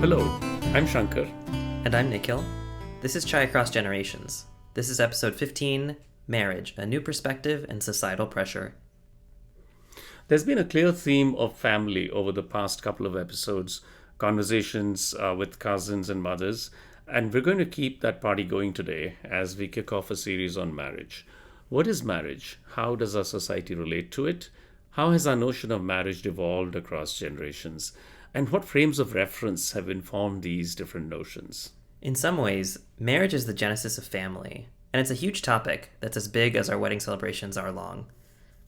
Hello, I'm Shankar. And I'm Nikhil. This is Chai Across Generations. This is episode 15, Marriage, a New Perspective and Societal Pressure. There's been a clear theme of family over the past couple of episodes, conversations with cousins and mothers, and we're going to keep that party going today as we kick off a series on marriage. What is marriage? How does our society relate to it? How has our notion of marriage evolved across generations? And what frames of reference have informed these different notions? In some ways, marriage is the genesis of family, and it's a huge topic that's as big as our wedding celebrations are long.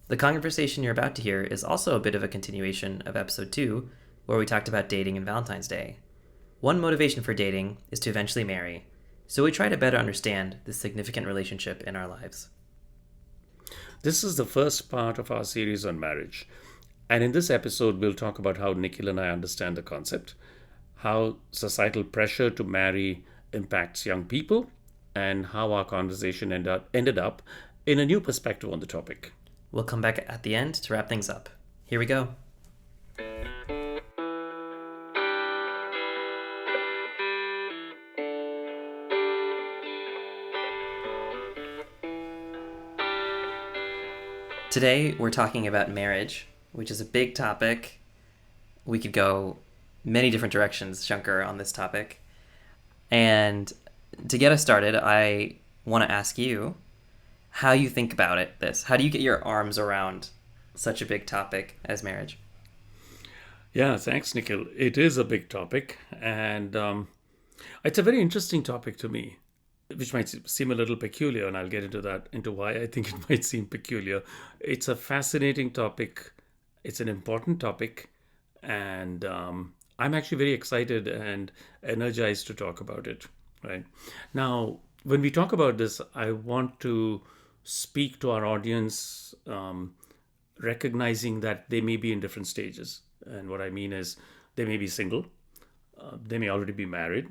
The conversation you're about to hear is also a bit of a continuation of episode 2, where we talked about dating and Valentine's Day. One motivation for dating is to eventually marry, so we try to better understand this significant relationship in our lives. This is the first part of our series on marriage. And in this episode, we'll talk about how Nikhil and I understand the concept, how societal pressure to marry impacts young people, and how our conversation ended up in a new perspective on the topic. We'll come back at the end to wrap things up. Here we go. Today, we're talking about marriage, which is a big topic. We could go many different directions, Shankar, on this topic. And to get us started, I want to ask you how you think about this. How do you get your arms around such a big topic as marriage? Yeah, thanks, Nikhil. It is a big topic, and it's a very interesting topic to me, which might seem a little peculiar, and I'll get into why I think it might seem peculiar. It's a fascinating topic. It's an important topic, and I'm actually very excited and energized to talk about it. Right now, when we talk about this, I want to speak to our audience, recognizing that they may be in different stages. And what I mean is, they may be single, they may already be married,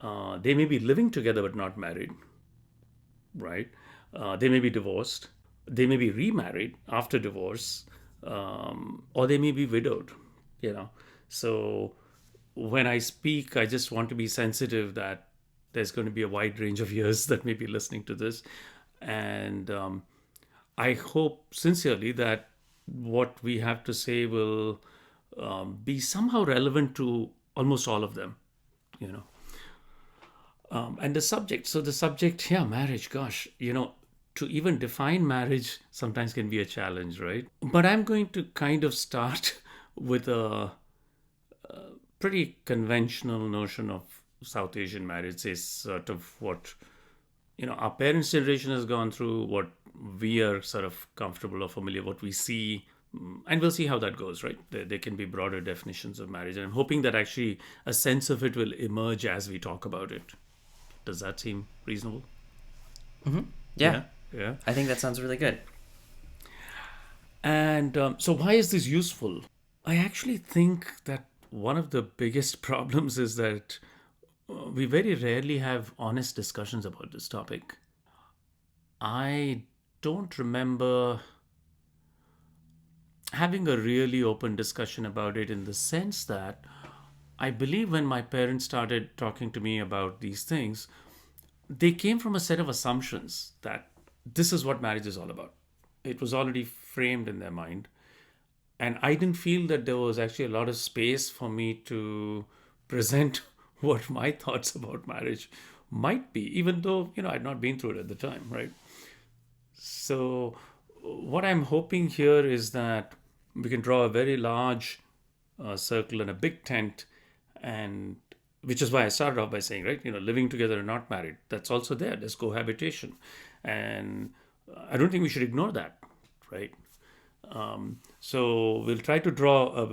they may be living together but not married, right? They may be divorced, they may be remarried after divorce, or they may be widowed, So when I speak, I just want to be sensitive that there's going to be a wide range of ears that may be listening to this. And I hope sincerely that what we have to say will be somehow relevant to almost all of them, And the subject, marriage, gosh, to even define marriage sometimes can be a challenge, right? But I'm going to kind of start with a pretty conventional notion of South Asian marriage. Is sort of what, our parents' generation has gone through, what we are sort of comfortable or familiar, what we see, and we'll see how that goes, right? There can be broader definitions of marriage, and I'm hoping that actually a sense of it will emerge as we talk about it. Does that seem reasonable? Mm-hmm. Yeah. I think that sounds really good. And so why is this useful? I actually think that one of the biggest problems is that we very rarely have honest discussions about this topic. I don't remember having a really open discussion about it, in the sense that I believe when my parents started talking to me about these things, they came from a set of assumptions that this is what marriage is all about. It was already framed in their mind. And I didn't feel that there was actually a lot of space for me to present what my thoughts about marriage might be, even though, I'd not been through it at the time, right? So what I'm hoping here is that we can draw a very large circle and a big tent, and which is why I started off by saying, right, living together and not married, that's also there. There's cohabitation. And I don't think we should ignore that, right? So we'll try to draw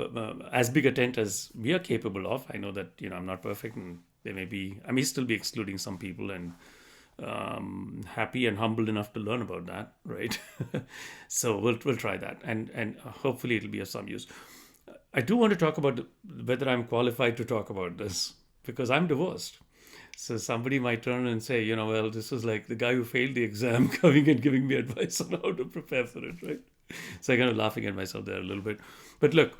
as big a tent as we are capable of. I know that, I'm not perfect, and I may still be excluding some people, and happy and humble enough to learn about that, right? So we'll try that, and hopefully it'll be of some use. I do want to talk about whether I'm qualified to talk about this, because I'm divorced. So somebody might turn and say, well, this is like the guy who failed the exam coming and giving me advice on how to prepare for it, right? So I'm kind of laughing at myself there a little bit. But look,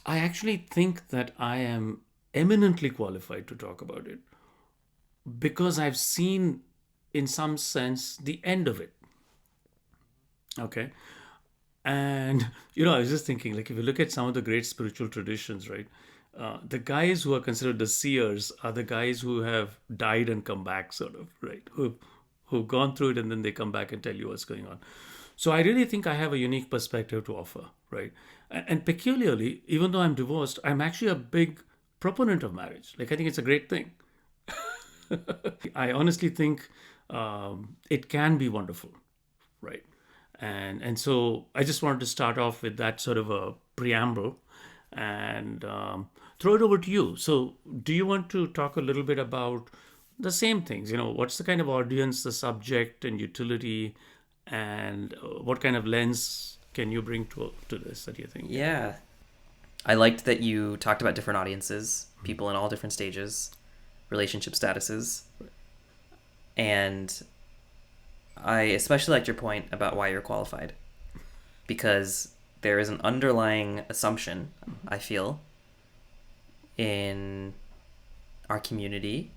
I actually think that I am eminently qualified to talk about it because I've seen, in some sense, the end of it. Okay. And, I was just thinking, like, if you look at some of the great spiritual traditions, right? The guys who are considered the seers are the guys who have died and come back, sort of, right? Who've gone through it and then they come back and tell you what's going on. So I really think I have a unique perspective to offer, right? And peculiarly, even though I'm divorced, I'm actually a big proponent of marriage. Like, I think it's a great thing. I honestly think it can be wonderful, right? And so I just wanted to start off with that sort of a preamble and throw it over to you. So, do you want to talk a little bit about the same things? What's the kind of audience, the subject, and utility, and what kind of lens can you bring to this that you think? Yeah. I liked that you talked about different audiences, people in all different stages, relationship statuses. And I especially liked your point about why you're qualified. Because there is an underlying assumption, I feel, in our community.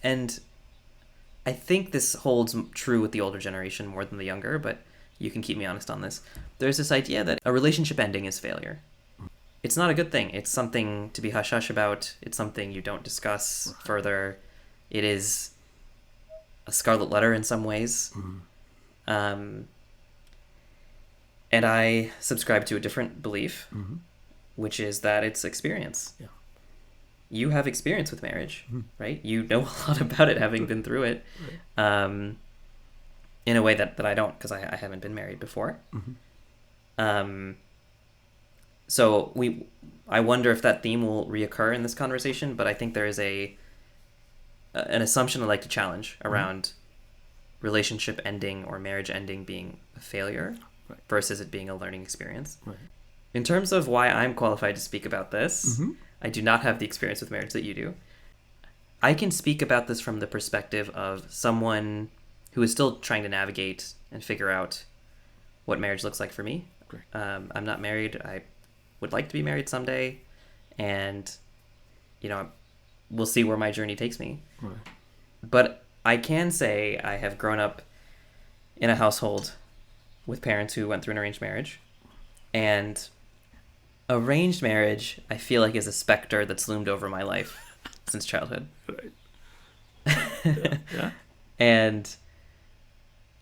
And I think this holds true with the older generation more than the younger, but you can keep me honest on this. There's this idea that a relationship ending is failure. It's not a good thing. It's something to be hush-hush about. It's something you don't discuss further. It is a scarlet letter in some ways. And I subscribe to a different belief, which is that it's experience. Yeah. You have experience with marriage, right? You know a lot about it, having been through it, in a way that I don't, because I haven't been married before. So I wonder if that theme will reoccur in this conversation, but I think there is an assumption I'd like to challenge around relationship ending or marriage ending being a failure versus it being a learning experience. Right. In terms of why I'm qualified to speak about this, I do not have the experience with marriage that you do. I can speak about this from the perspective of someone who is still trying to navigate and figure out what marriage looks like for me. I'm not married. I would like to be married someday, and we'll see where my journey takes me. Right. But I can say I have grown up in a household with parents who went through an arranged marriage, and arranged marriage, I feel like, is a specter that's loomed over my life since childhood. Right. Yeah. And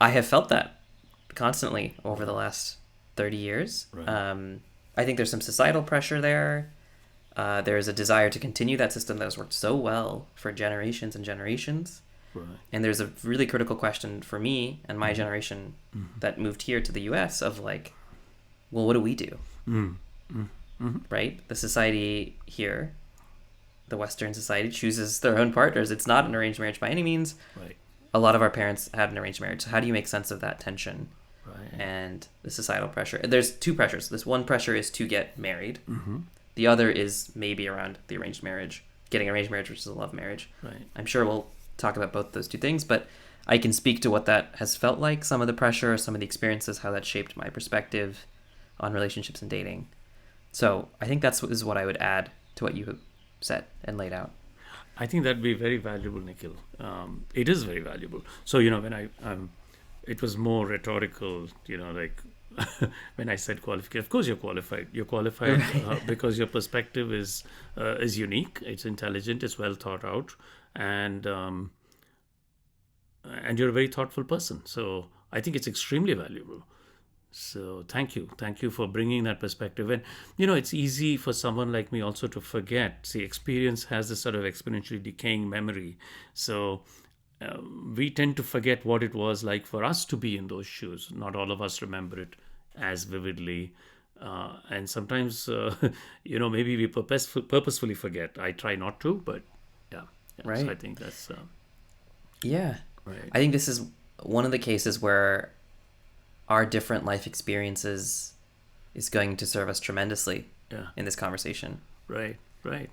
I have felt that constantly over the last 30 years. Right. I think there's some societal pressure there. There's a desire to continue that system that has worked so well for generations and generations. Right. And there's a really critical question for me and my generation that moved here to the US of like, well, what do we do? Right? The society here, the Western society, chooses their own partners. It's not an arranged marriage by any means. Right. A lot of our parents had an arranged marriage. So how do you make sense of that tension? Right. And the societal pressure? There's two pressures. This one pressure is to get married. The other is maybe around the arranged marriage, getting arranged marriage versus a love marriage. Right. I'm sure we'll talk about both those two things, but I can speak to what that has felt like, some of the pressure, some of the experiences, how that shaped my perspective on relationships and dating. So I think that's what I would add to what you have said and laid out. I think that'd be very valuable, Nikhil. It is very valuable. So, when it was more rhetorical, like when I said qualification. Of course, you're qualified. You're qualified because your perspective is unique. It's intelligent. It's well thought out, and you're a very thoughtful person. So I think it's extremely valuable. So thank you for bringing that perspective. And it's easy for someone like me also to forget. See, experience has this sort of exponentially decaying memory. So we tend to forget what it was like for us to be in those shoes. Not all of us remember it as vividly. And sometimes, maybe we purposefully forget. I try not to, but yeah. Right. So I think that's... Yeah. Right. I think this is one of the cases where our different life experiences is going to serve us tremendously in this conversation. Right.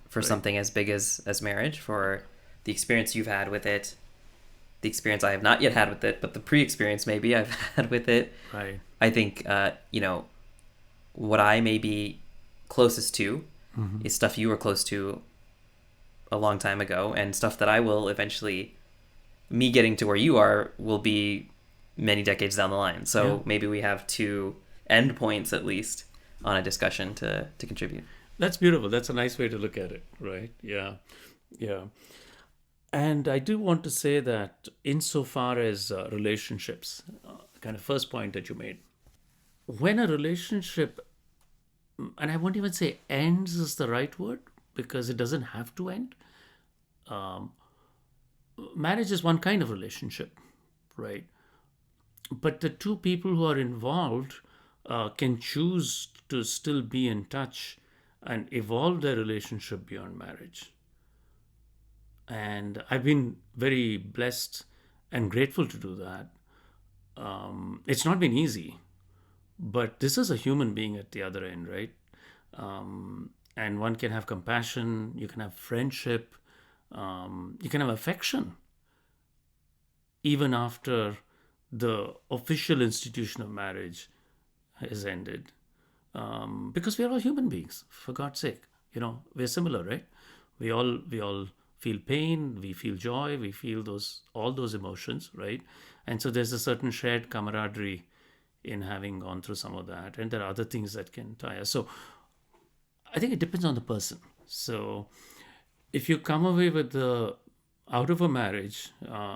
For something as big as marriage, for the experience you've had with it, the experience I have not yet had with it, but the pre-experience maybe I've had with it. Right. I think, what I may be closest to is stuff you were close to a long time ago, and stuff that I will eventually, me getting to where you are, will be many decades down the line. So Yeah. maybe we have two end points at least on a discussion to contribute. That's beautiful. That's a nice way to look at it, right? Yeah. Yeah. And I do want to say that insofar as relationships, kind of first point that you made, when a relationship, and I won't even say ends is the right word because it doesn't have to end. Marriage is one kind of relationship, right? But the two people who are involved can choose to still be in touch and evolve their relationship beyond marriage. And I've been very blessed and grateful to do that. It's not been easy, but this is a human being at the other end, right? And one can have compassion, you can have friendship, you can have affection, even after the official institution of marriage has ended. Because we are all human beings, for God's sake. We're similar, right? We all feel pain, we feel joy, we feel all those emotions, right? And so there's a certain shared camaraderie in having gone through some of that, and there are other things that can tie us. So I think it depends on the person. So if you come away with the out of a marriage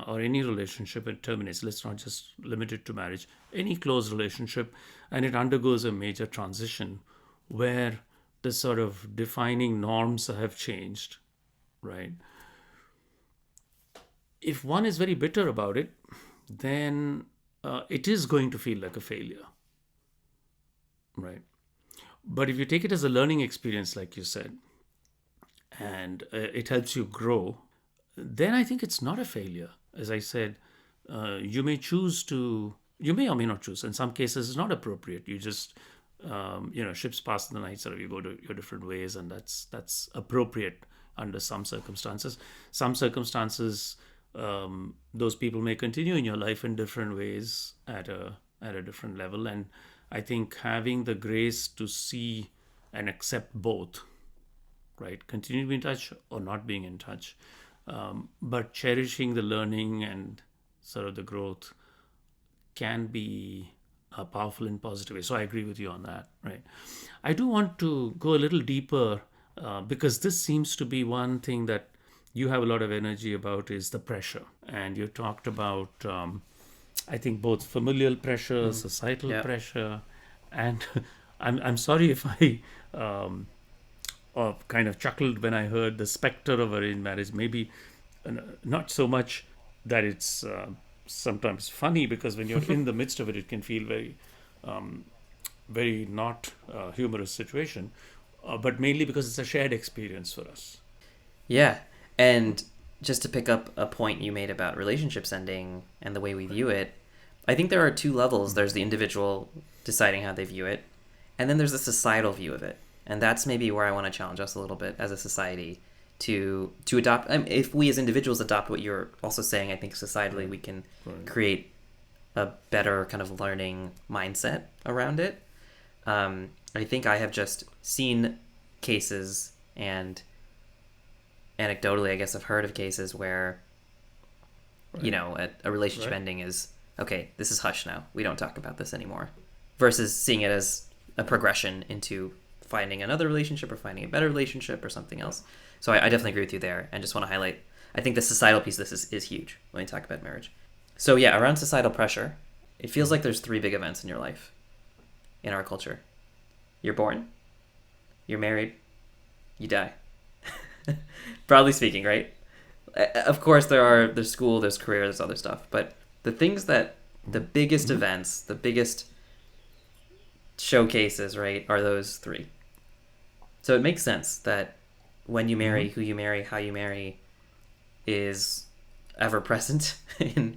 or any relationship, it terminates. Let's not just limit it to marriage. Any close relationship, and it undergoes a major transition where the sort of defining norms have changed, right? If one is very bitter about it, then it is going to feel like a failure, right? But if you take it as a learning experience, like you said, and it helps you grow, then I think it's not a failure. As I said, you may choose to, you may or may not choose. In some cases, it's not appropriate. You just, ships pass in the night, sort of you go to your different ways, and that's appropriate under some circumstances. Some circumstances, those people may continue in your life in different ways at a different level, and I think having the grace to see and accept both, right, continue to be in touch or not being in touch, but cherishing the learning and sort of the growth can be a powerful and positive way. So I agree with you on that, right? I do want to go a little deeper because this seems to be one thing that you have a lot of energy about is the pressure. And you talked about, I think, both familial pressure, societal Yeah. pressure, and I'm sorry if I kind of chuckled when I heard the specter of arranged marriage. Maybe not so much that it's sometimes funny, because when you're in the midst of it, it can feel very not humorous situation, but mainly because it's a shared experience for us. Yeah. And just to pick up a point you made about relationships ending and the way we view it, I think there are two levels. There's the individual deciding how they view it, and then there's the societal view of it. And that's maybe where I want to challenge us a little bit as a society to adopt. If we as individuals adopt what you're also saying, I think societally we can create a better kind of learning mindset around it. I think I have just seen cases, and anecdotally, I guess I've heard of cases where, a relationship ending is, okay, this is hush now. We don't talk about this anymore. Versus seeing it as a progression into finding another relationship or finding a better relationship or something else. So I definitely agree with you there, and just want to highlight, I think the societal piece of this is huge when we talk about marriage. So yeah, around societal pressure, it feels like there's three big events in your life, in our culture. You're born, you're married, you die. Broadly speaking, right? Of course, there's school, there's career, there's other stuff, but the biggest events, the biggest showcases, right, are those three. So it makes sense that when you marry, who you marry, how you marry is ever present in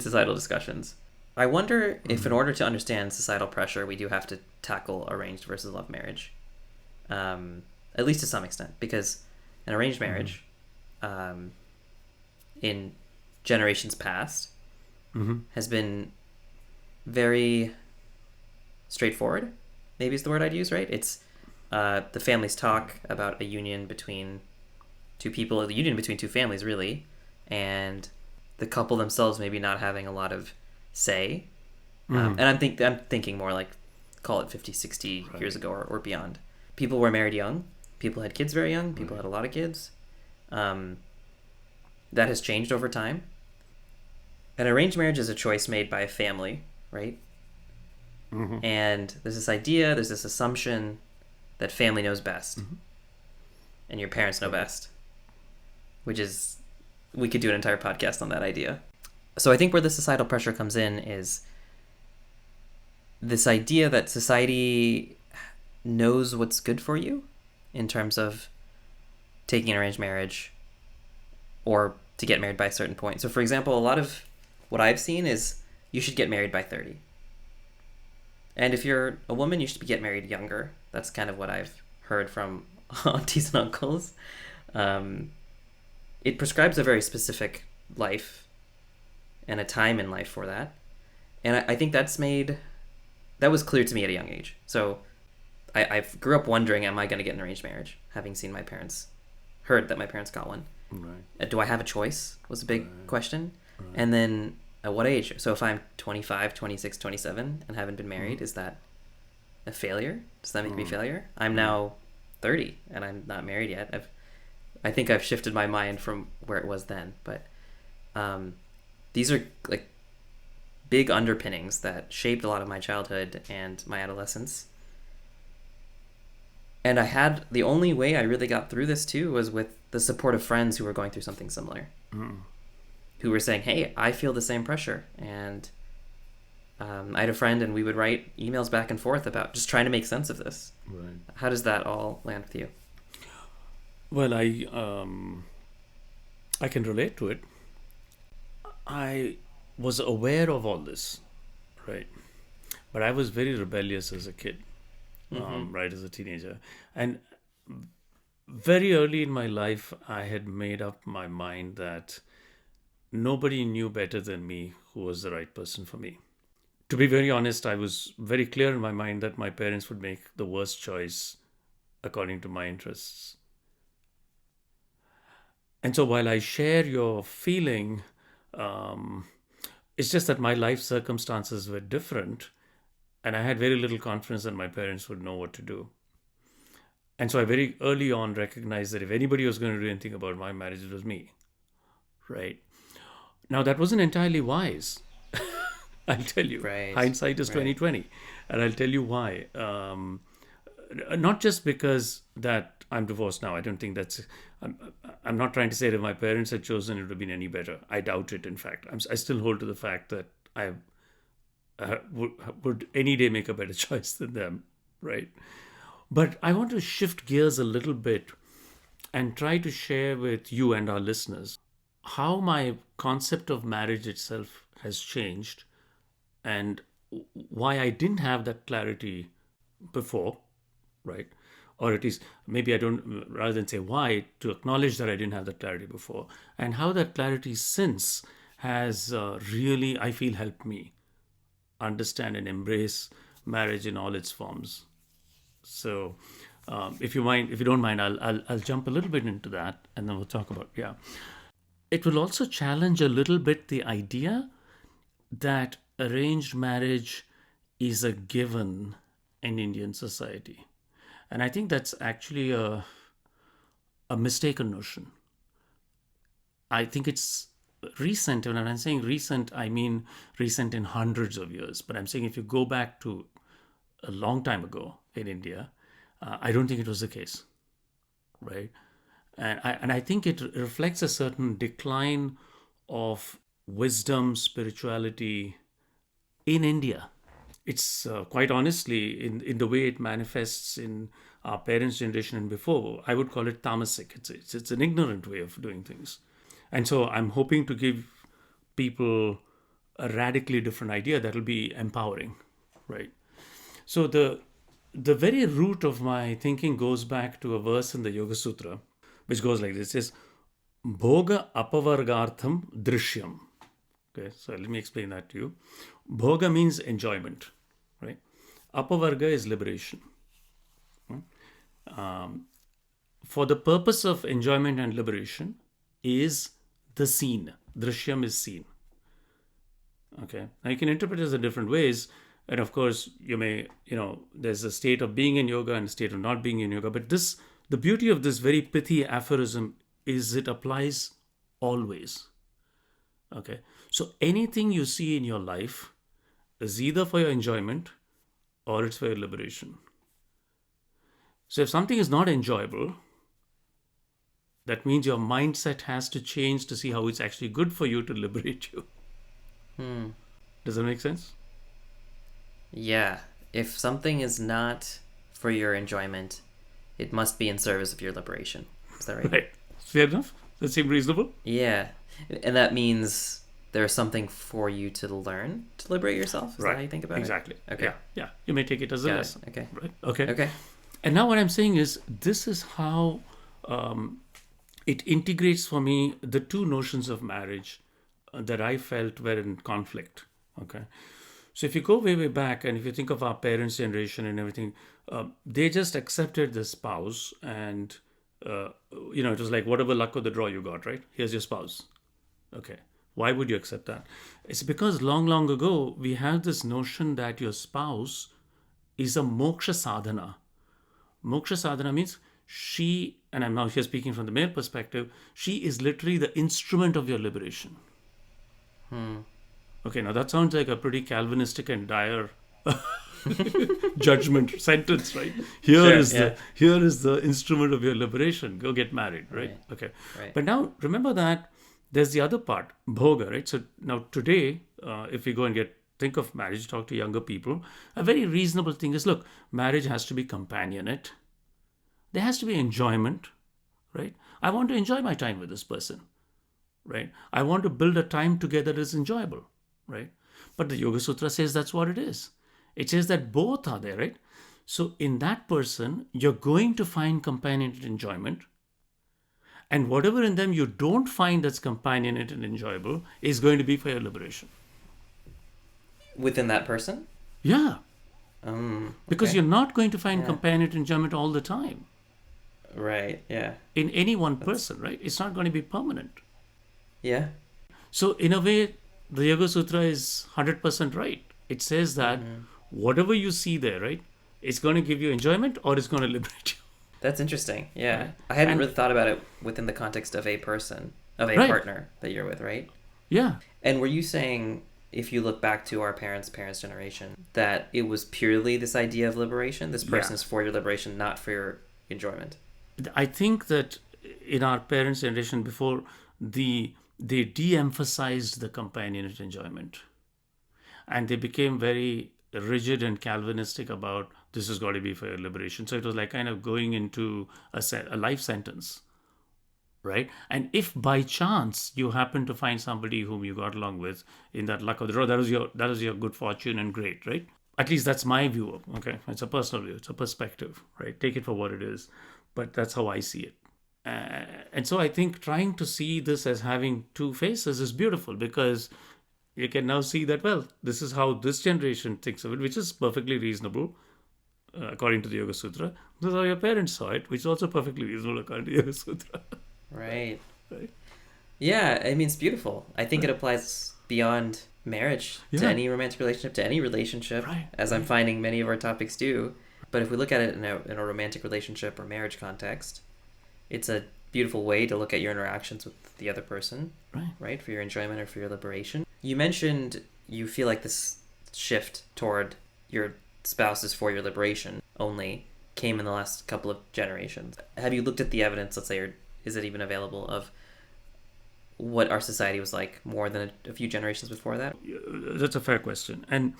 societal discussions. I wonder if in order to understand societal pressure, we do have to tackle arranged versus love marriage, at least to some extent, because an arranged marriage, in generations past, has been very straightforward, maybe is the word I'd use, right? It's the families talk about a union between two people, the union between two families, really, and the couple themselves maybe not having a lot of say. And I'm thinking more like, call it 50, 60 years ago or beyond. People were married young. People had kids very young. People had a lot of kids. That has changed over time. An arranged marriage is a choice made by a family, right? And there's this idea, there's this assumption that family knows best. And your parents know best. Which is, we could do an entire podcast on that idea. So I think where the societal pressure comes in is this idea that society knows what's good for you in terms of taking an arranged marriage or to get married by a certain point. So for example, a lot of what I've seen is you should get married by 30. And if you're a woman, you should get married younger. That's kind of what I've heard from aunties and uncles. It prescribes a very specific life and a time in life for that. And I think that was clear to me at a young age. So I grew up wondering, am I going to get an arranged marriage? Having seen heard that my parents got one. Right. Do I have a choice was a big question. And then at what age? So if I'm 25, 26, 27 and haven't been married, is that a failure? Does that make me a failure? I'm now 30 and I'm not married yet. I think I've shifted my mind from where it was then. But these are like big underpinnings that shaped a lot of my childhood and my adolescence. And the only way I really got through this too was with the support of friends who were going through something similar. Who were saying, hey, I feel the same pressure. And I had a friend and we would write emails back and forth about just trying to make sense of this. Right. How does that all land with you? Well, I can relate to it. I was aware of all this, right? But I was very rebellious as a kid, right, as a teenager. And very early in my life, I had made up my mind that nobody knew better than me who was the right person for me. To be very honest, I was very clear in my mind that my parents would make the worst choice according to my interests. And so while I share your feeling, it's just that my life circumstances were different and I had very little confidence that my parents would know what to do. And so I very early on recognized that if anybody was going to do anything about my marriage, it was me, right? Now, that wasn't entirely wise. I'll tell you. Right. Hindsight is 20/20. And I'll tell you why. Not just because that I'm divorced now. I don't think I'm not trying to say that my parents had chosen it would have been any better. I doubt it, in fact. I still hold to the fact that I would any day make a better choice than them, right? But I want to shift gears a little bit and try to share with you and our listeners how my concept of marriage itself has changed and why I didn't have that clarity before, right? Or at least maybe I don't, rather than say why, to acknowledge that I didn't have that clarity before, and how that clarity since has really, I feel, helped me understand and embrace marriage in all its forms. So, if you don't mind, I'll jump a little bit into that, and then we'll talk about It will also challenge a little bit the idea that arranged marriage is a given in Indian society. And I think that's actually a mistaken notion. I think it's recent, and when I'm saying recent, I mean recent in hundreds of years. But I'm saying if you go back to a long time ago in India, I don't think it was the case, right? And I think it reflects a certain decline of wisdom, spirituality in India. It's quite honestly, in the way it manifests in our parents' generation and before, I would call it tamasic. It's an ignorant way of doing things. And so I'm hoping to give people a radically different idea that will be empowering, right? So the very root of my thinking goes back to a verse in the Yoga Sutra, which goes like this: it says, Bhoga apavargartham drishyam. Okay, so let me explain that to you. Bhoga means enjoyment, right? Apavarga is liberation. for the purpose of enjoyment and liberation is the seen. Drishyam is seen. Okay. Now you can interpret it in different ways. And of course, you may, there's a state of being in yoga and a state of not being in yoga. But the beauty of this very pithy aphorism is it applies always. Okay. So anything you see in your life is either for your enjoyment or it's for your liberation. So if something is not enjoyable, that means your mindset has to change to see how it's actually good for you to liberate you. Does that make sense? Yeah. If something is not for your enjoyment, it must be in service of your liberation. Is that right? Right. Fair enough. That seem reasonable? Yeah. And that means there's something for you to learn to liberate yourself? Is that how you think about exactly. it? Exactly. Okay. Yeah. You may take it as a Got it. lesson. Okay. Right? Okay. Okay. And now what I'm saying is this is how it integrates for me the two notions of marriage that I felt were in conflict. Okay. So if you go way, way back and if you think of our parents' generation and everything, they just accepted the spouse and, it was like whatever luck of the draw you got, right? Here's your spouse. Okay. Why would you accept that? It's because long, long ago, we have this notion that your spouse is a moksha sadhana. Moksha sadhana means she, and I'm now here speaking from the male perspective, she is literally the instrument of your liberation. Okay, now that sounds like a pretty Calvinistic and dire judgment sentence, right? Here is the instrument of your liberation. Go get married, right? Okay. Right. But now remember that there's the other part, bhoga, right? So now today, if we go and think of marriage, talk to younger people, a very reasonable thing is, look, marriage has to be companionate. There has to be enjoyment, right? I want to enjoy my time with this person, right? I want to build a time together that is enjoyable, right? But the Yoga Sutra says that's what it is. It says that both are there, right? So in that person, you're going to find companionate enjoyment. And whatever in them you don't find that's companionate and enjoyable is going to be for your liberation. Within that person? Yeah. Okay. Because you're not going to find companionate enjoyment all the time. Right, yeah. In any one person, right? It's not going to be permanent. Yeah. So in a way, the Yoga Sutra is 100% right. It says that whatever you see there, right, it's going to give you enjoyment or it's going to liberate you. That's interesting. Yeah. I hadn't really thought about it within the context of a person, of a partner that you're with, right? Yeah. And were you saying, if you look back to our parents' generation, that it was purely this idea of liberation? This person is for your liberation, not for your enjoyment? I think that in our parents' generation before, they de-emphasized the companionate enjoyment. And they became very rigid and Calvinistic about this has got to be for your liberation. So it was like kind of going into a life sentence, right? And if by chance you happen to find somebody whom you got along with in that luck of the draw, that was your good fortune and great, right? At least that's my view. Okay, it's a personal view. It's a perspective, right? Take it for what it is. But that's how I see it. And so I think trying to see this as having two faces is beautiful because you can now see that, well, this is how this generation thinks of it, which is perfectly reasonable according to the Yoga Sutra. This is how your parents saw it, which is also perfectly reasonable according to the Yoga Sutra. Right. Right. Yeah, I mean, it's beautiful. I think it applies beyond marriage to any romantic relationship, to any relationship, as I'm finding many of our topics do. But if we look at it in a romantic relationship or marriage context, it's a beautiful way to look at your interactions with the other person, right? For your enjoyment or for your liberation. You mentioned you feel like this shift toward your spouse is for your liberation only came in the last couple of generations. Have you looked at the evidence, let's say, or is it even available, of what our society was like more than a few generations before that? That's a fair question. And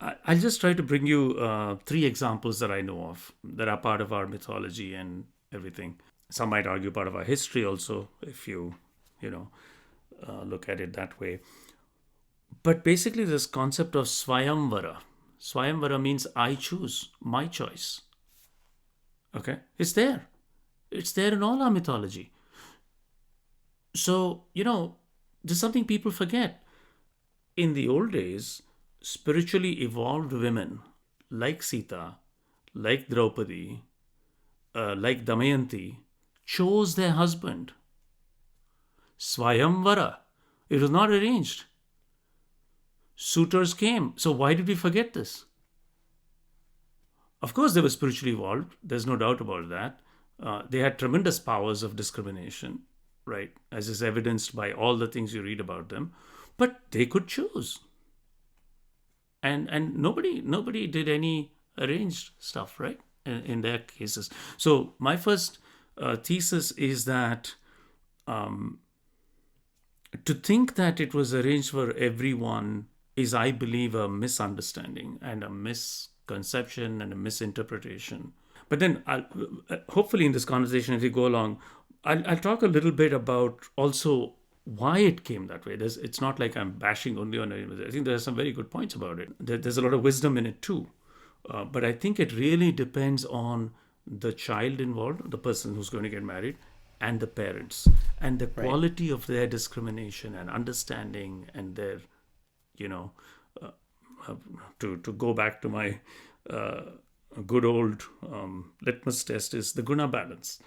I'll just try to bring you 3 examples that I know of that are part of our mythology and everything. Some might argue part of our history also, if you look at it that way. But basically this concept of Swayamvara. Swayamvara means I choose, my choice. Okay? It's there. It's there in all our mythology. So, there's something people forget. In the old days, spiritually evolved women like Sita, like Draupadi, like Damayanti, chose their husband. Swayamvara. It was not arranged. Suitors came. So why did we forget this? Of course, they were spiritually evolved. There's no doubt about that. They had tremendous powers of discrimination, right? As is evidenced by all the things you read about them. But they could choose. And nobody did any arranged stuff, right? In their cases. So my first thesis is that to think that it was arranged for everyone is, I believe, a misunderstanding and a misconception and a misinterpretation. But then, hopefully, in this conversation, as we go along, I'll talk a little bit about also why it came that way. It's not like I'm bashing only on it. I think there are some very good points about it. There's a lot of wisdom in it too. But I think it really depends on the child involved, the person who's going to get married, and the parents, and the quality of their discrimination and understanding, and their, to go back to my good old litmus test is the guna balance.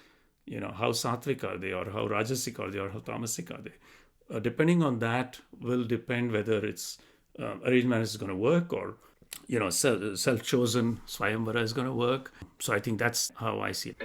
How sattvic are they, or how rajasic are they, or how tamasic are they? Depending on that will depend whether it's arranged marriage is going to work, or self-chosen swayamvara is going to work. So I think that's how I see it.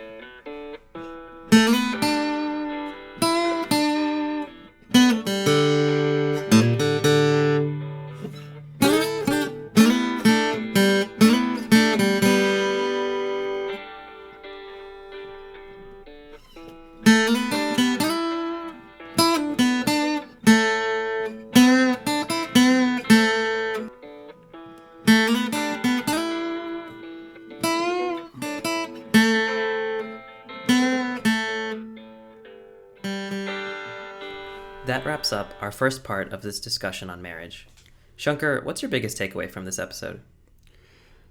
That wraps up our first part of this discussion on marriage. Shankar, what's your biggest takeaway from this episode?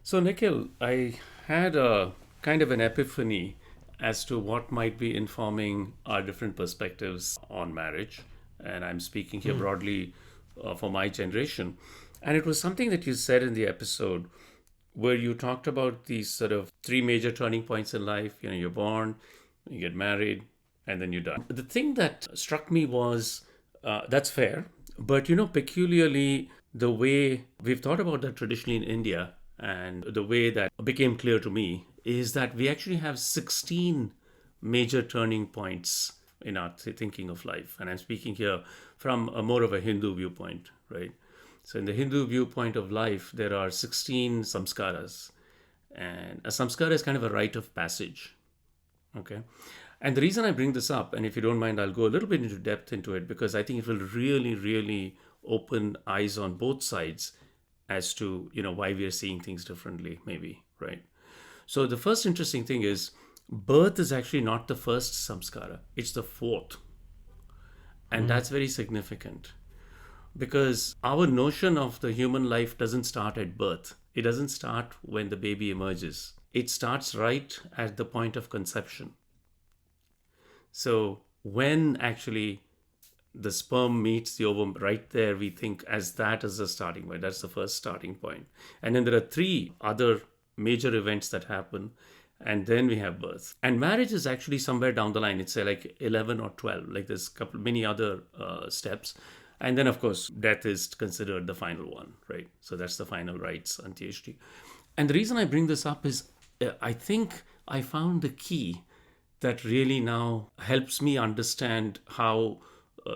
So, Nikhil, I had a kind of an epiphany as to what might be informing our different perspectives on marriage. And I'm speaking here broadly for my generation. And it was something that you said in the episode where you talked about these sort of three major turning points in life. You're born, you get married, and then you die. The thing that struck me was that's fair, but peculiarly the way we've thought about that traditionally in India, and the way that became clear to me is that we actually have 16 major turning points in our thinking of life. And I'm speaking here from a more of a Hindu viewpoint, right? So in the Hindu viewpoint of life, there are 16 samskaras. And a samskara is kind of a rite of passage, okay? And the reason I bring this up, and if you don't mind, I'll go a little bit into depth into it, because I think it will really, really open eyes on both sides as to, why we are seeing things differently, maybe, right? So the first interesting thing is birth is actually not the first samskara, it's the fourth. And that's very significant, because our notion of the human life doesn't start at birth. It doesn't start when the baby emerges. It starts right at the point of conception. So when actually the sperm meets the ovum, right there, we think as that as the starting point. That's the first starting point. And then there are three other major events that happen. And then we have birth. And marriage is actually somewhere down the line. It's like 11 or 12. Like there's many other steps. And then, of course, death is considered the final one, right? So that's the final rites, Antyeshti. And the reason I bring this up is I think I found the key that really now helps me understand how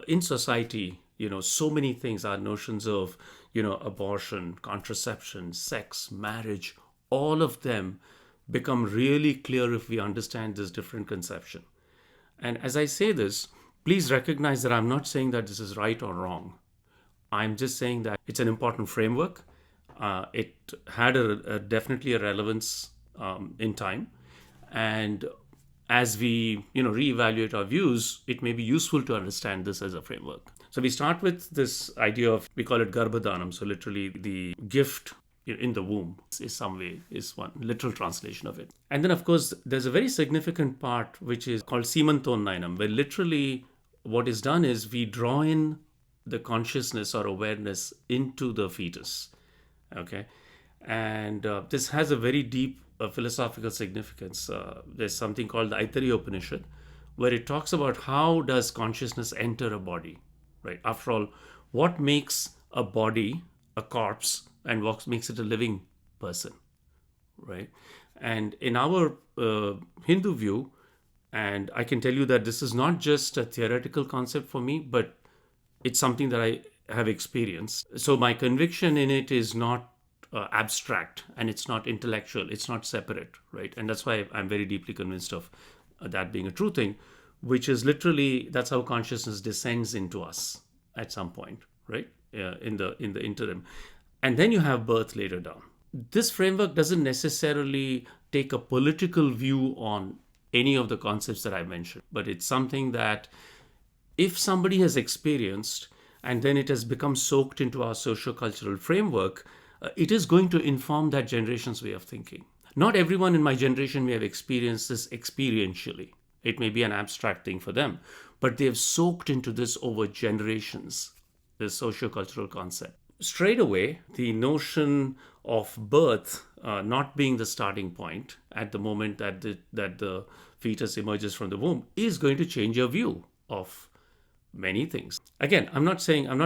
in society, so many things, our notions of, abortion, contraception, sex, marriage, all of them become really clear if we understand this different conception. And as I say this, please recognize that I'm not saying that this is right or wrong. I'm just saying that it's an important framework. It had definitely a relevance in time. And as we reevaluate our views, it may be useful to understand this as a framework. So we start with this idea of, we call it garbhadanam, so literally the gift in the womb is one literal translation of it. And then of course there's a very significant part which is called semantonayanam, where literally what is done is we draw in the consciousness or awareness into the fetus, okay? And this has a very deep philosophical significance. There's something called the Aitareya Upanishad, where it talks about how does consciousness enter a body, right? After all, what makes a body a corpse and what makes it a living person, right? And in our Hindu view, and I can tell you that this is not just a theoretical concept for me, but it's something that I have experienced. So my conviction in it is not abstract, and it's not intellectual, it's not separate, right? And that's why I'm very deeply convinced of that being a true thing, which is literally that's how consciousness descends into us at some point, right? In the interim. And then you have birth later down. This framework doesn't necessarily take a political view on any of the concepts that I mentioned, but it's something that if somebody has experienced and then it has become soaked into our socio-cultural framework, it is going to inform that generation's way of thinking. Not everyone in my generation may have experienced this experientially. It may be an abstract thing for them, but they have soaked into this over generations, this socio-cultural concept. Straight away, the notion of birth not being the starting point at the moment that the fetus emerges from the womb is going to change your view of many things. Again, I'm not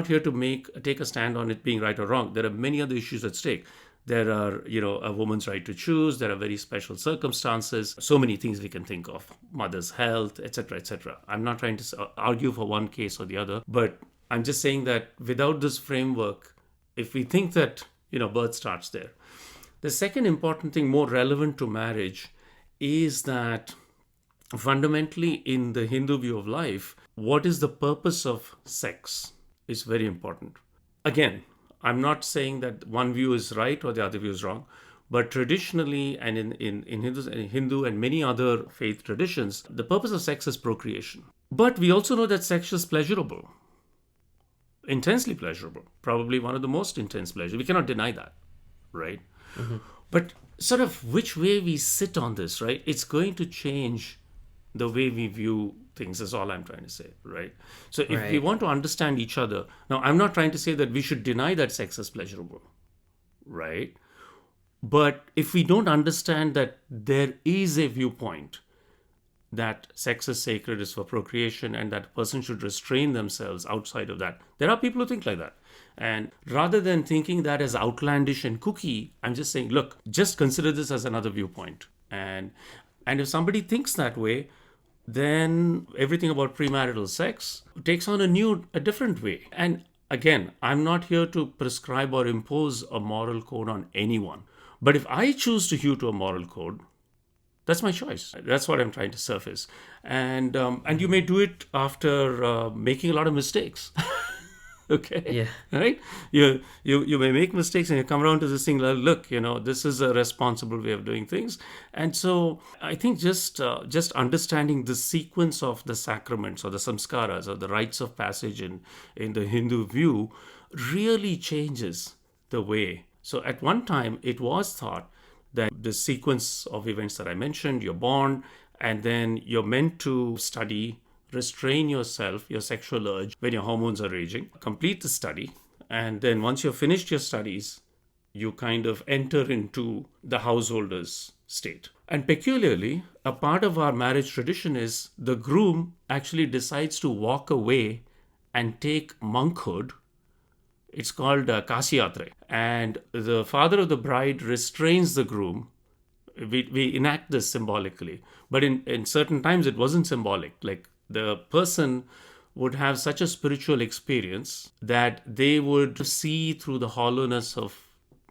here to take a stand on it being right or wrong. There are many other issues at stake. There are, a woman's right to choose. There are very special circumstances. So many things we can think of. Mother's health, etc., etc. I'm not trying to argue for one case or the other, but I'm just saying that without this framework, if we think that, birth starts there. The second important thing, more relevant to marriage, is that fundamentally in the Hindu view of life, what is the purpose of sex is very important. Again, I'm not saying that one view is right or the other view is wrong, but traditionally and in Hindu and many other faith traditions, the purpose of sex is procreation. But we also know that sex is pleasurable. Intensely pleasurable, probably one of the most intense pleasures. We cannot deny that, right? Mm-hmm. But sort of which way we sit on this, right? It's going to change the way we view things, is all I'm trying to say, right? So if we want to understand each other, now I'm not trying to say that we should deny that sex is pleasurable, right? But if we don't understand that there is a viewpoint that sex is sacred, is for procreation, and that a person should restrain themselves outside of that. There are people who think like that. And rather than thinking that as outlandish and kooky, I'm just saying, look, just consider this as another viewpoint. And if somebody thinks that way, then everything about premarital sex takes on a different way. And again, I'm not here to prescribe or impose a moral code on anyone. But if I choose to hew to a moral code, that's my choice. That's what I'm trying to surface. And you may do it after making a lot of mistakes. Okay? Yeah. Right? You may make mistakes and you come around to this thing like, look, this is a responsible way of doing things. And so I think just understanding the sequence of the sacraments or the samskaras or the rites of passage in the Hindu view really changes the way. So at one time, it was thought that the sequence of events that I mentioned, you're born, and then you're meant to study, restrain yourself, your sexual urge when your hormones are raging, complete the study, and then once you've finished your studies, you kind of enter into the householder's state. And peculiarly, a part of our marriage tradition is the groom actually decides to walk away and take monkhood. It's called Kasi Yatra. And the father of the bride restrains the groom. We enact this symbolically. But in certain times, it wasn't symbolic. Like the person would have such a spiritual experience that they would see through the hollowness of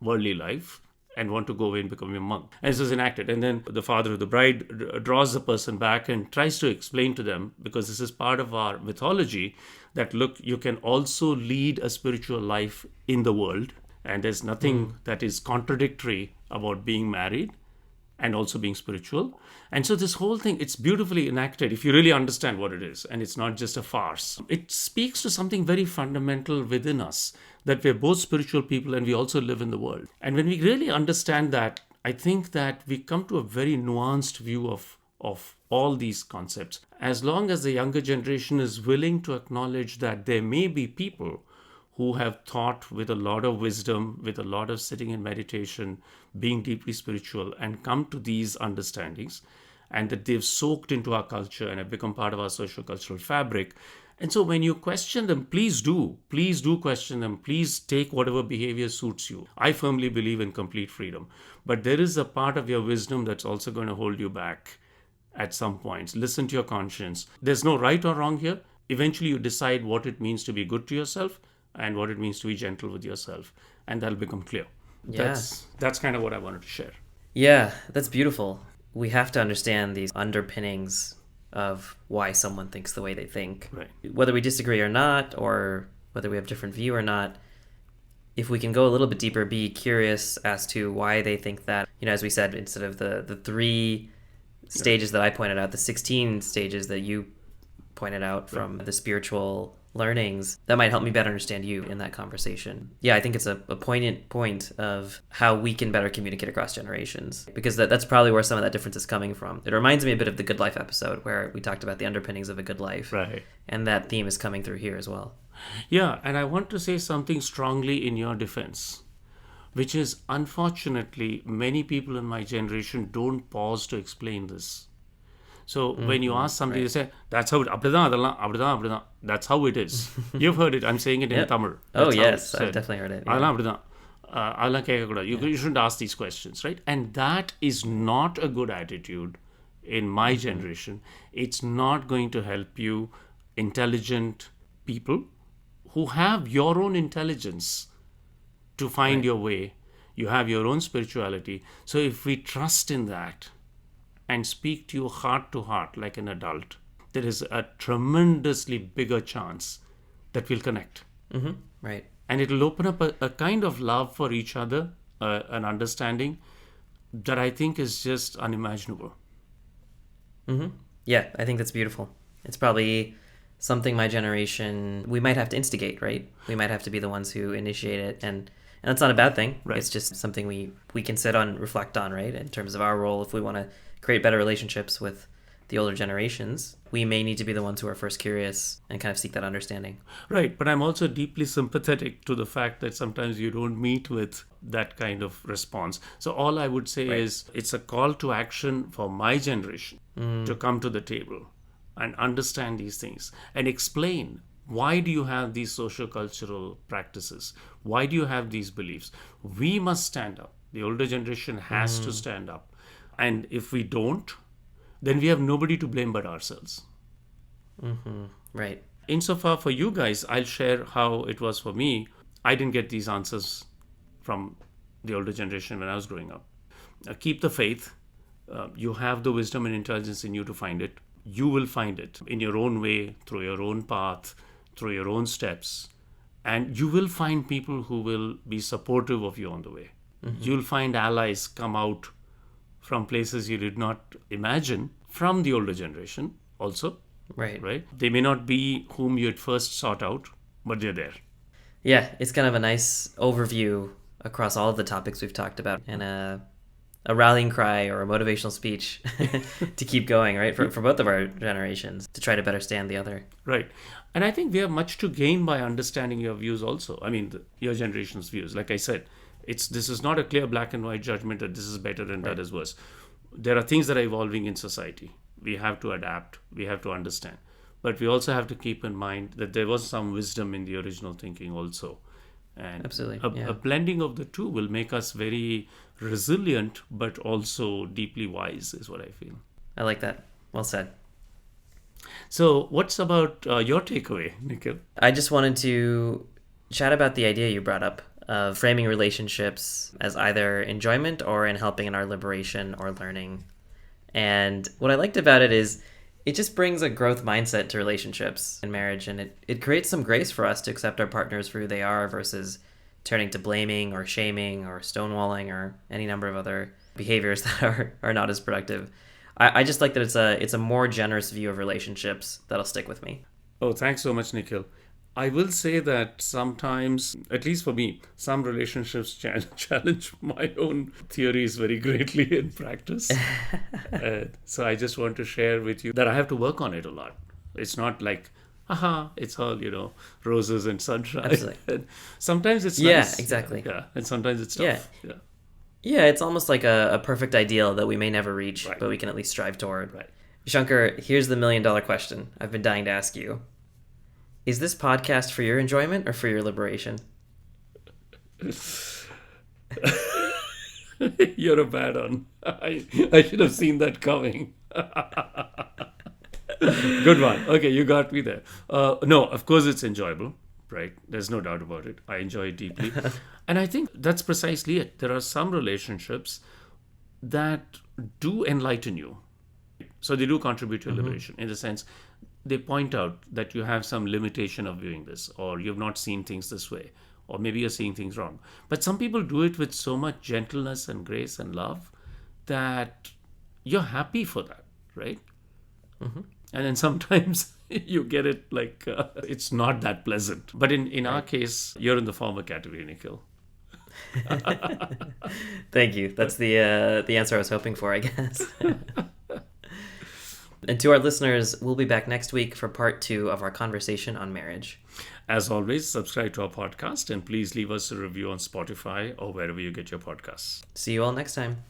worldly life and want to go away and become a monk. And this is enacted. And then the father of the bride draws the person back and tries to explain to them, because this is part of our mythology, that look, you can also lead a spiritual life in the world. And there's nothing that is contradictory about being married and also being spiritual. And so this whole thing, it's beautifully enacted if you really understand what it is. And it's not just a farce. It speaks to something very fundamental within us, that we're both spiritual people and we also live in the world. And when we really understand that, I think that we come to a very nuanced view of all these concepts. As long as the younger generation is willing to acknowledge that there may be people who have thought with a lot of wisdom, with a lot of sitting in meditation, being deeply spiritual, and come to these understandings. and that they've soaked into our culture and have become part of our social cultural fabric. And so when you question them, please do. Please do question them. Please take whatever behavior suits you. I firmly believe in complete freedom. But there is a part of your wisdom that's also going to hold you back at some points. Listen to your conscience. There's no right or wrong here. Eventually, you decide what it means to be good to yourself and what it means to be gentle with yourself. And that'll become clear. Yeah. That's kind of what I wanted to share. Yeah, that's beautiful. We have to understand these underpinnings of why someone thinks the way they think. Right. Whether we disagree or not, or whether we have different view or not, if we can go a little bit deeper, be curious as to why they think that, as we said, instead of the 3 stages that I pointed out, the 16 stages that you pointed out from the spiritual learnings, that might help me better understand you in that conversation. Yeah, I think it's a poignant point of how we can better communicate across generations, because that's probably where some of that difference is coming from. It reminds me a bit of the Good Life episode where we talked about the underpinnings of a good life. Right. And that theme is coming through here as well. Yeah, and I want to say something strongly in your defense, which is, unfortunately, many people in my generation don't pause to explain this. So when you ask somebody, they say, that's how it, that's how it is. You've heard it. I'm saying it in Tamil. Oh, That's how yes. it's said. I've definitely heard it. அதெல்லாம் அப்படிதான். அதெல்லாம் கேட்கக்கூடாது. You shouldn't ask these questions, right? And that is not a good attitude in my generation. It's not going to help you, intelligent people who have your own intelligence to find your way. You have your own spirituality. So if we trust in that and speak to you heart to heart like an adult, there is a tremendously bigger chance that we'll connect. Mm-hmm. Right. And it'll open up a kind of love for each other, an understanding that I think is just unimaginable. Mm-hmm. Yeah, I think that's beautiful. It's probably something my generation, we might have to instigate, right? We might have to be the ones who initiate it. And that's not a bad thing. Right. It's just something we can sit on, reflect on, right? In terms of our role, if we want to create better relationships with the older generations, we may need to be the ones who are first curious and kind of seek that understanding. Right, but I'm also deeply sympathetic to the fact that sometimes you don't meet with that kind of response. So all I would say is it's a call to action for my generation to come to the table and understand these things and explain, why do you have these social-cultural practices? Why do you have these beliefs? We must stand up. The older generation has to stand up. And if we don't, then we have nobody to blame but ourselves. Mm-hmm. Right. Insofar for you guys, I'll share how it was for me. I didn't get these answers from the older generation when I was growing up. Keep the faith. You have the wisdom and intelligence in you to find it. You will find it in your own way, through your own path, through your own steps. And you will find people who will be supportive of you on the way. Mm-hmm. You'll find allies come out from places you did not imagine, from the older generation also. Right? They may not be whom you had first sought out, but they're there. Yeah, it's kind of a nice overview across all of the topics we've talked about, and a rallying cry or a motivational speech to keep going, right? For both of our generations, to try to better stand the other. Right. And I think we have much to gain by understanding your views also. I mean, your generation's views. Like I said, this is not a clear black and white judgment that this is better and that is worse. There are things that are evolving in society. We have to adapt. We have to understand. But we also have to keep in mind that there was some wisdom in the original thinking also. And absolutely, a blending of the two will make us very resilient, but also deeply wise, is what I feel. I like that. Well said. So what's about your takeaway, Nikhil? I just wanted to chat about the idea you brought up of framing relationships as either enjoyment or in helping in our liberation or learning. And what I liked about it is it just brings a growth mindset to relationships and marriage, and it creates some grace for us to accept our partners for who they are versus turning to blaming or shaming or stonewalling or any number of other behaviors that are not as productive. I just like that it's a more generous view of relationships that'll stick with me. Oh, thanks so much, Nikhil. I will say that sometimes, at least for me, some relationships challenge my own theories very greatly in practice. So I just want to share with you that I have to work on it a lot. It's not like, it's all, roses and sunshine. Absolutely. And sometimes it's Yeah, nice. exactly. Yeah, and sometimes it's tough. Yeah. Yeah, it's almost like a perfect ideal that we may never reach, Right. but we can at least strive toward. Right. Shankar, here's the $1,000,000 question I've been dying to ask you. Is this podcast for your enjoyment or for your liberation? You're a bad one. I should have seen that coming. Good one. Okay, you got me there. No, of course it's enjoyable, right? There's no doubt about it. I enjoy it deeply. And I think that's precisely it. There are some relationships that do enlighten you. So they do contribute to your liberation in the sense they point out that you have some limitation of viewing this, or you've not seen things this way, or maybe you're seeing things wrong. But some people do it with so much gentleness and grace and love that you're happy for that, right? And then sometimes you get it like it's not that pleasant. But in our case, you're in the former category, Nikhil. Thank you. That's the answer I was hoping for, I guess. And to our listeners, we'll be back next week for part 2 of our conversation on marriage. As always, subscribe to our podcast and please leave us a review on Spotify or wherever you get your podcasts. See you all next time.